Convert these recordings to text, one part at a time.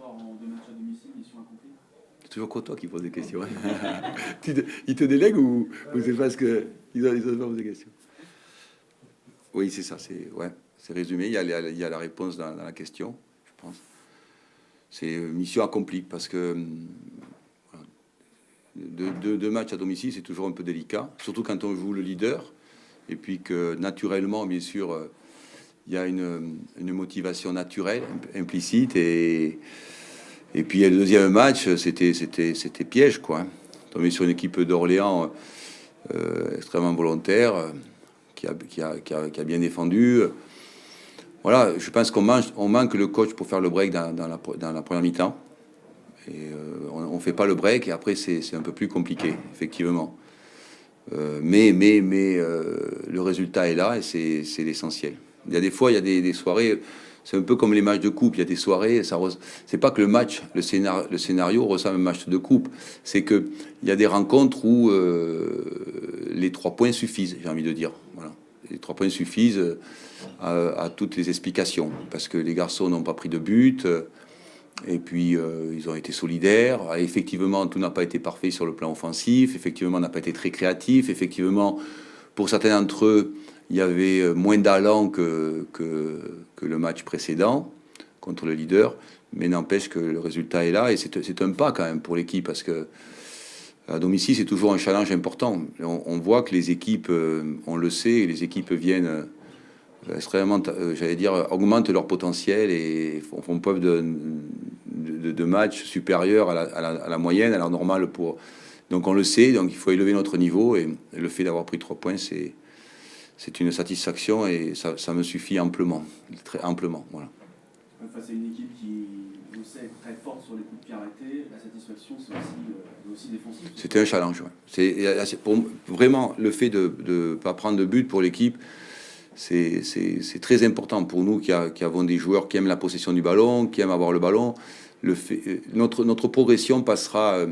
soir en 2 matchs à domicile, mission accomplie. C'est toujours que toi qui pose des questions. Il te délègue ou c'est parce que ils ont pas posé des questions? Oui, c'est ça. C'est résumé. Il y a la réponse dans la question, je pense. C'est mission accomplie parce que deux matchs à domicile, c'est toujours un peu délicat, surtout quand on joue le leader et puis que naturellement, bien sûr, il y a une motivation naturelle, implicite et puis le deuxième match, c'était piège, quoi. Tombé sur une équipe d'Orléans extrêmement volontaire, qui a bien défendu. Voilà, je pense on manque le coach pour faire le break dans la première mi-temps. Et on fait pas le break et après c'est un peu plus compliqué, effectivement. Mais le résultat est là et c'est l'essentiel. Il y a des fois, il y a des soirées, c'est un peu comme les matchs de coupe. Il y a des soirées, c'est pas que le match, le scénario ressemble à un match de coupe. C'est que il y a des rencontres où les 3 points suffisent. J'ai envie de dire, voilà, les 3 points suffisent à toutes les explications parce que les garçons n'ont pas pris de but. Et puis, ils ont été solidaires. Effectivement, tout n'a pas été parfait sur le plan offensif. Effectivement, on n'a pas été très créatif. Effectivement, pour certains d'entre eux, il y avait moins d'allant que le match précédent contre le leader. Mais n'empêche que le résultat est là. Et c'est un pas quand même pour l'équipe parce que à domicile, c'est toujours un challenge important. On voit que les équipes, on le sait, les équipes viennent extrêmement, j'allais dire, augmentent leur potentiel et font preuve de matchs supérieurs à la moyenne, à la normale pour. Donc on le sait, donc il faut élever notre niveau et le fait d'avoir pris 3 points, c'est une satisfaction et ça me suffit amplement, très amplement, voilà. Face à une équipe qui, on sait, est très forte sur les coups de pied arrêtés, la satisfaction c'est aussi défensif. C'était un challenge, ouais. Vraiment le fait de pas prendre de but pour l'équipe. C'est très important pour nous qui avons des joueurs qui aiment la possession du ballon, qui aiment avoir le ballon. Notre progression passera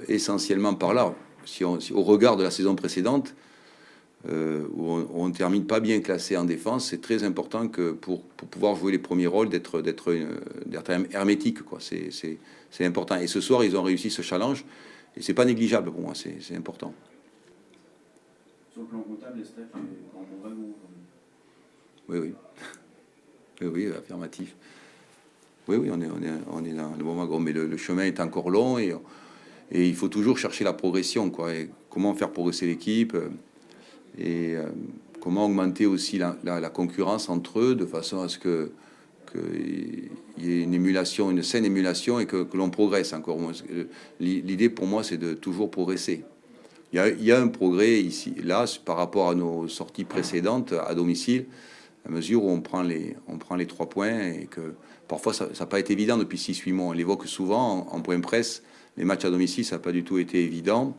essentiellement par là. Si au regard de la saison précédente, où on ne termine pas bien classé en défense, c'est très important que pour pouvoir jouer les premiers rôles, d'être hermétique, quoi. C'est important. Et ce soir, ils ont réussi ce challenge. Et c'est pas négligeable pour moi, c'est important. Sur le plan comptable, les stats est en bon wagon. Oui. Oui, affirmatif. Oui, on est dans le bon wagon, mais le chemin est encore long et il faut toujours chercher la progression, quoi. Et comment faire progresser l'équipe et comment augmenter aussi la concurrence entre eux de façon à ce qu'il y ait une émulation, une saine émulation et que l'on progresse encore. L'idée pour moi, c'est de toujours progresser. Il y a un progrès ici, là, par rapport à nos sorties précédentes à domicile, à mesure où on prend les 3 points et que parfois ça n'a pas été évident depuis 6-8 mois. On l'évoque souvent en point presse. Les matchs à domicile, ça n'a pas du tout été évident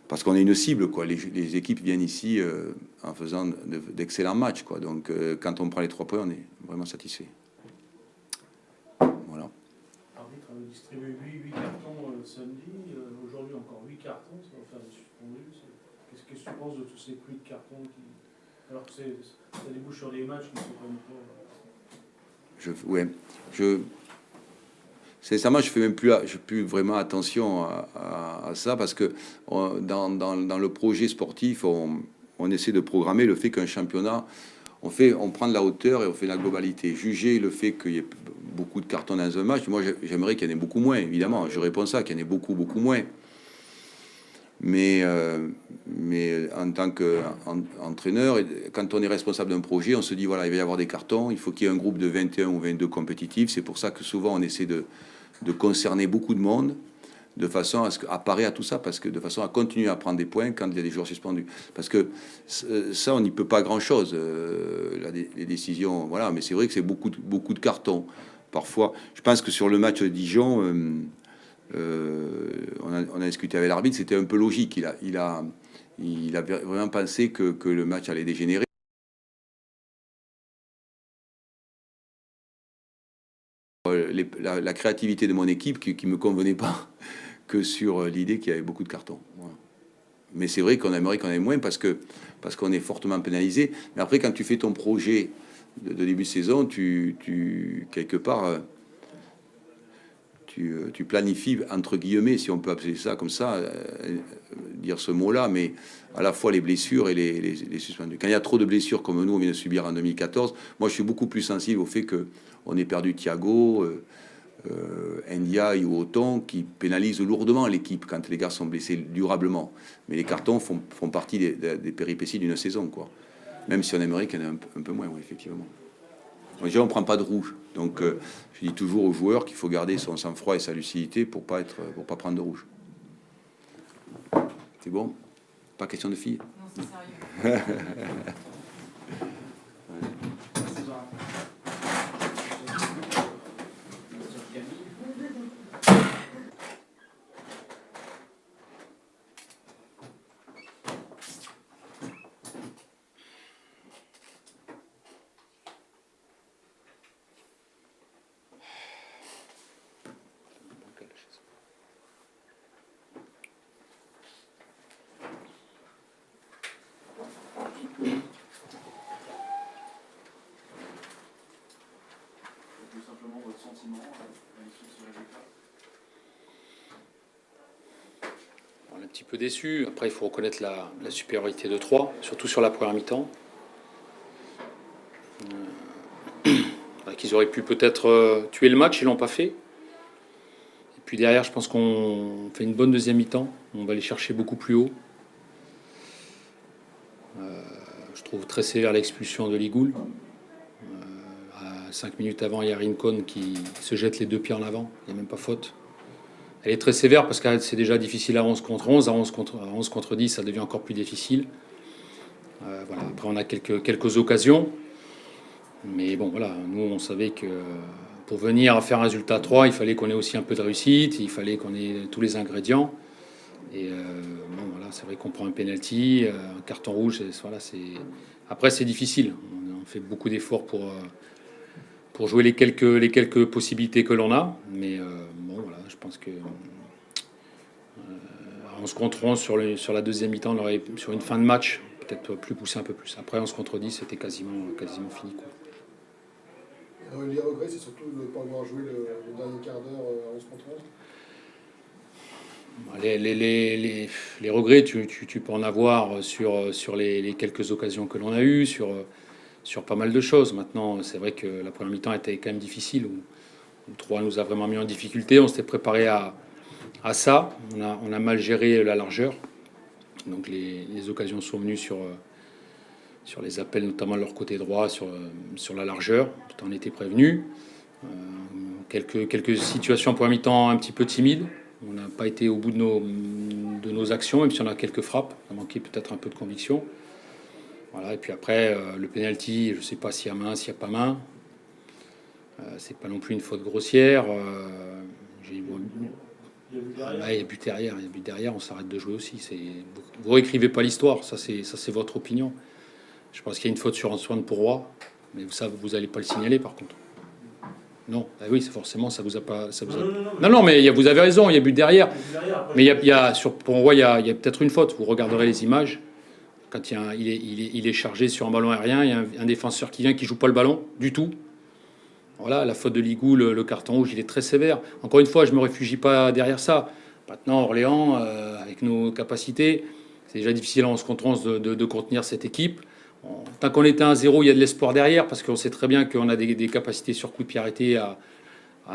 parce qu'on est une cible, quoi. Les équipes viennent ici en faisant d'excellents matchs, quoi. Donc quand on prend les 3 points, on est vraiment satisfait. Voilà. L'arbitre avait distribué 8 cartons samedi. Aujourd'hui, encore 8 cartons. Ça va faire des suspendus. Qu'est-ce que tu penses de tous ces pluies de cartons alors que ça débouche sur des matchs qui ne sont pas sincèrement, je fais plus vraiment attention à ça parce que dans le projet sportif, on essaie de programmer le fait qu'un championnat, on prend de la hauteur et on fait la globalité. Juger le fait qu'il y ait beaucoup de cartons dans un match, moi j'aimerais qu'il y en ait beaucoup moins, évidemment. Je réponds ça, qu'il y en ait beaucoup moins. Mais en tant qu'entraîneur, quand on est responsable d'un projet, on se dit, voilà, il va y avoir des cartons, il faut qu'il y ait un groupe de 21 ou 22 compétitifs. C'est pour ça que souvent, on essaie de concerner beaucoup de monde, de façon à ce qu'apparaît à tout ça, parce que de façon à continuer à prendre des points quand il y a des joueurs suspendus. Parce que ça, on n'y peut pas grand-chose, les décisions, voilà. Mais c'est vrai que c'est beaucoup de cartons. Parfois, je pense que sur le match de Dijon... on a discuté avec l'arbitre, c'était un peu logique. Il a vraiment pensé que le match allait dégénérer. La créativité de mon équipe qui me convenait pas que sur l'idée qu'il y avait beaucoup de cartons. Voilà. Mais c'est vrai qu'on aimerait qu'on ait moins parce qu'on est fortement pénalisé. Mais après, quand tu fais ton projet de début de saison, tu quelque part tu planifies, entre guillemets, si on peut appeler ça comme ça, dire ce mot-là, mais à la fois les blessures et les suspendus. Quand il y a trop de blessures comme nous, on vient de subir en 2014, moi je suis beaucoup plus sensible au fait qu'on ait perdu Thiago, Ndiaye ou Othon, qui pénalisent lourdement l'équipe quand les gars sont blessés durablement. Mais les cartons font partie des péripéties d'une saison, quoi. Même si on aimerait qu'il y en ait un peu moins, oui, effectivement. Donc, déjà, on ne prend pas de rouge. Donc, je dis toujours aux joueurs qu'il faut garder son sang-froid et sa lucidité pour pas prendre de rouge. C'est bon? Pas question de filles? Non, c'est sérieux. Tout simplement votre sentiment à l'issue de ce résultat. On est un petit peu déçu. Après, il faut reconnaître la supériorité de 3, surtout sur la première mi-temps. Qu'ils auraient pu peut-être tuer le match, ils ne l'ont pas fait. Et puis derrière, je pense qu'on fait une bonne deuxième mi-temps. On va aller chercher beaucoup plus haut. Je trouve très sévère l'expulsion de Ligoul. 5 minutes avant, il y a Rincon qui se jette les deux pieds en avant. Il n'y a même pas faute. Elle est très sévère parce que c'est déjà difficile à 11 contre 11. À 11 contre 10, ça devient encore plus difficile. Voilà. Après, on a quelques occasions. Mais bon, voilà, nous, on savait que pour venir à faire un résultat 3, il fallait qu'on ait aussi un peu de réussite, il fallait qu'on ait tous les ingrédients. Et bon, voilà, c'est vrai qu'on prend un penalty, un carton rouge. Voilà, après, c'est difficile. On fait beaucoup d'efforts pour jouer les quelques possibilités que l'on a. Mais bon, voilà, je pense que 11 contre 11 sur la deuxième mi-temps, on aurait, sur une fin de match, peut-être plus poussé un peu plus. Après, 11 contre 10, c'était quasiment fini, quoi. Les regrets, c'est surtout de ne pas avoir joué le dernier quart d'heure à 11 contre 11. Les regrets, tu peux en avoir sur les quelques occasions que l'on a eues, sur pas mal de choses. Maintenant, c'est vrai que la première mi-temps était quand même difficile, où 3 nous a vraiment mis en difficulté. On s'était préparé à ça. On a mal géré la largeur. Donc les occasions sont venues sur les appels, notamment de leur côté droit, sur la largeur. On était prévenu. Quelques situations en première mi-temps un petit peu timides. On n'a pas été au bout de nos actions, même si on a quelques frappes. On a manqué peut-être un peu de conviction. Voilà, et puis après, le penalty, je ne sais pas s'il y a main, s'il n'y a pas main. C'est pas non plus une faute grossière. Il y a but derrière. Il y a but derrière. Il y a but derrière, on s'arrête de jouer aussi. Vous réécrivez pas l'histoire, ça c'est votre opinion. Je pense qu'il y a une faute sur Antoine Pourroy, mais vous n'allez pas le signaler par contre. Non, ah oui, c'est forcément, ça vous a pas. Non, mais vous avez raison, il y a but derrière. Mais il y a sur Pourroy, il y a peut-être une faute. Vous regarderez les images. Quand il est chargé sur un ballon aérien, il y a un défenseur qui vient, qui joue pas le ballon du tout. Voilà, la faute de Ligoul, le carton rouge, il est très sévère. Encore une fois, je ne me réfugie pas derrière ça. Maintenant, Orléans, avec nos capacités, c'est déjà difficile en 11 contre 11 de contenir cette équipe. Tant qu'on était à 1-0, il y a de l'espoir derrière, parce qu'on sait très bien qu'on a des capacités sur coup de pied arrêté à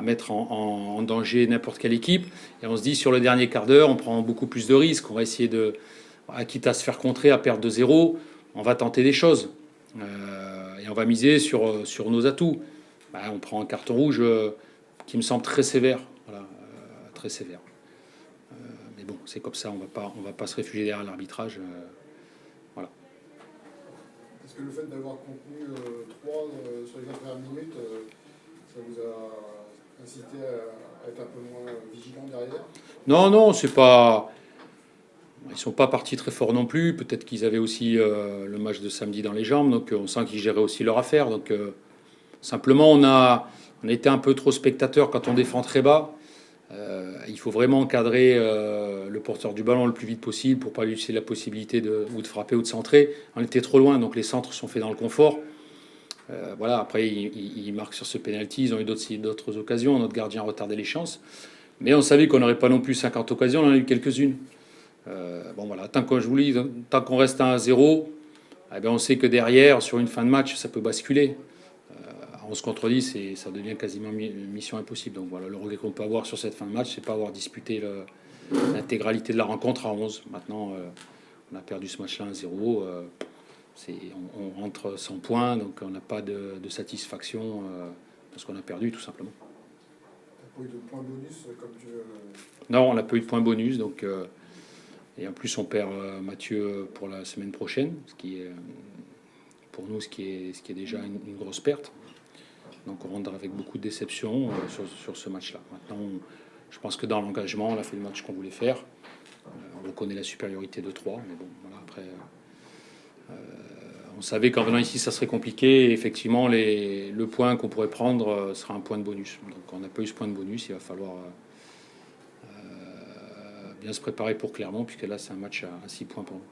mettre en danger n'importe quelle équipe. Et on se dit, sur le dernier quart d'heure, on prend beaucoup plus de risques. On va essayer quitte à se faire contrer, à perdre 2-0, on va tenter des choses. Et on va miser sur nos atouts. On prend un carton rouge qui me semble très sévère. Voilà, très sévère. Mais bon, c'est comme ça, on va pas se réfugier derrière l'arbitrage. Voilà. Est-ce que le fait d'avoir contenu 3 sur les 20 premières minutes, ça vous a incité à être un peu moins vigilant derrière? Non, c'est pas. Ils sont pas partis très fort non plus. Peut-être qu'ils avaient aussi le match de samedi dans les jambes, donc on sent qu'ils géraient aussi leur affaire. Donc simplement, on a été un peu trop spectateur quand on défend très bas. Il faut vraiment encadrer le porteur du ballon le plus vite possible pour pas lui laisser la possibilité de frapper ou de centrer. On était trop loin, donc les centres sont faits dans le confort. Voilà, après, ils marquent sur ce penalty. Ils ont eu d'autres occasions. Notre gardien a retardé les chances. Mais on savait qu'on n'aurait pas non plus 50 occasions. On en a eu quelques-unes. Bon, voilà, tant qu'on reste à 1-0, eh bien, on sait que derrière, sur une fin de match, ça peut basculer. À 11 contre 10, ça devient quasiment une mission impossible. Donc voilà, le regret qu'on peut avoir sur cette fin de match, c'est pas avoir disputé l'intégralité de la rencontre à 11. Maintenant, on a perdu ce match-là 1-0. On rentre sans points, donc on n'a pas de satisfaction parce qu'on a perdu, tout simplement. T'as pas eu de points bonus comme tu veux. Non, on n'a pas eu de points bonus, donc... Et en plus, on perd Mathieu pour la semaine prochaine, ce qui est pour nous ce qui est déjà une grosse perte. Donc on rentre avec beaucoup de déception sur ce match-là. Maintenant, je pense que dans l'engagement, on a fait le match qu'on voulait faire. On reconnaît la supériorité de 3, mais bon, voilà, après, on savait qu'en venant ici, ça serait compliqué. Et effectivement, le point qu'on pourrait prendre sera un point de bonus. Donc on n'a pas eu ce point de bonus, il va falloir... bien se préparer pour Clermont, puisque là, c'est un match à 6 points pour nous.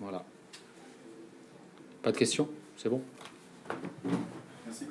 Voilà. Pas de questions? C'est bon? Merci.